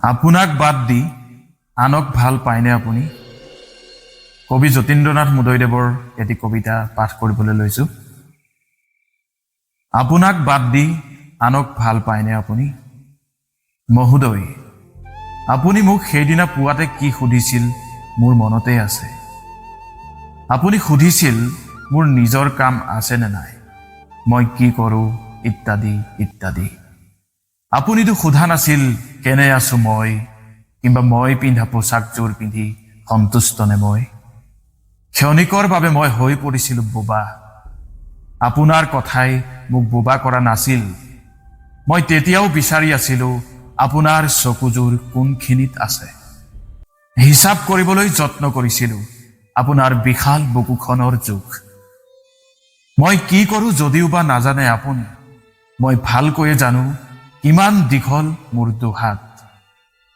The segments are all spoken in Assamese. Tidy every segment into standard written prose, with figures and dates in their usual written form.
আপোনাক বাদ দি আনক ভাল পায়নে আপুনি? কবি যতীন্দ্ৰনাথ মুদৈদেৱৰ এটি কবিতা পাঠ কৰিবলৈ লৈছো। আপোনাক বাদ দি আনক ভাল পায়নে আপুনি? মহোদয়, আপুনি মোক সেইদিনা পুৱাতে কি সুধিছিল মোৰ মনতে আছে। আপুনি সুধিছিল মোৰ নিজৰ কাম আছে নে নাই, মই কি কৰোঁ ইত্যাদি ইত্যাদি। আপুনিতো সোধা নাছিল কেনে আছো মই, কিংবা মই পিন্ধা পোছাকযোৰ পিন্ধি সন্তুষ্ট নে মই। ক্ষণিকৰ বাবে মই হৈ পৰিছিলোঁ বোবা। আপোনাৰ কথাই মোক বোবা কৰা নাছিল। মই তেতিয়াও বিচাৰি আছিলোঁ আপোনাৰ চকুযোৰ কোনখিনিত আছে। হিচাপ কৰিবলৈ যত্ন কৰিছিলোঁ আপোনাৰ বিশাল বুকুখনৰ জোখ। মই কি কৰোঁ যদিওবা নাজানে আপুনি, মই ভালকৈয়ে জানো কিমান দীঘল মোৰ দুহাত।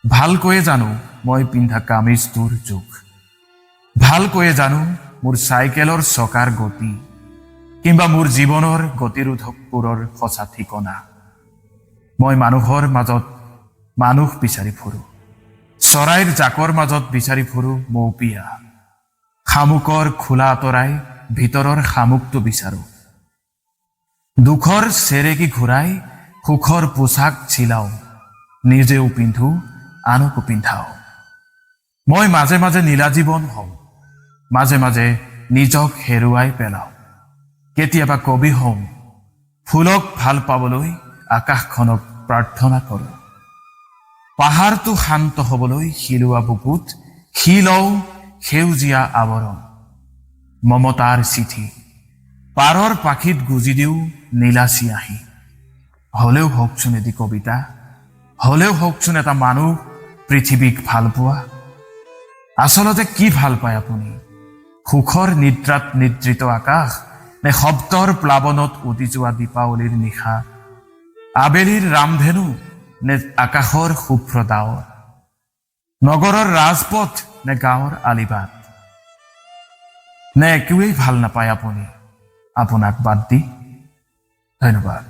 ভালকৈয়ে জানো মই পিন্ধা কামিজটোৰ জোখ। ভালকৈয়ে জানো মোৰ চাইকেলৰ চকাৰ গতি, কিংবা মোৰ জীৱনৰ গতিৰোধকবোৰৰ সঁচা ঠিকনা। মই মানুহৰ মাজত মানুহ বিচাৰি ফুৰোঁ, চৰাইৰ জাকৰ মাজত বিচাৰি ফুৰোঁ মৌপিয়া। শামুকৰ খোলা আঁতৰাই ভিতৰৰ শামুকটো বিচাৰোঁ। দুখৰ চেৰেকী ঘূৰাই সুখৰ পোছাক চিলাওঁ, নিজেও পিন্ধো আনকো পিন্ধাওঁ। মই মাজে মাজে নীলাজীৱন হওঁ, মাজে মাজে নিজক হেৰুৱাই পেলাওঁ। কেতিয়াবা কবি হওঁ, ফুলক ভাল পাবলৈ আকাশখনক প্ৰাৰ্থনা কৰোঁ। পাহাৰটো শান্ত হ'বলৈ শিলোৱা বুকুত সি লওঁ সেউজীয়া আৱৰণ। মমতাৰ চিঠি পাৰৰ পাখিত গুজি দিওঁ নীলা চিয়াহী। হলেও হওকচোন এটি কবিতা, হলেও হওকচোন এটা মানুহ পৃথিৱীক ভাল পোৱা। আচলতে কি ভাল পায় আপুনি? সুখৰ নিদ্ৰাত নিদ্ৰিত আকাশ, নে শব্দৰ প্লাৱনত উটি যোৱা দীপাৱলীৰ নিশা? আবেলিৰ ৰামধেনু নে আকাশৰ শুভ্ৰ ডাৱৰ? নগৰৰ ৰাজপথ নে গাঁৱৰ আলিবাট? নে একোৱেই ভাল নাপায় আপুনি আপোনাক বাদ দি? ধন্যবাদ।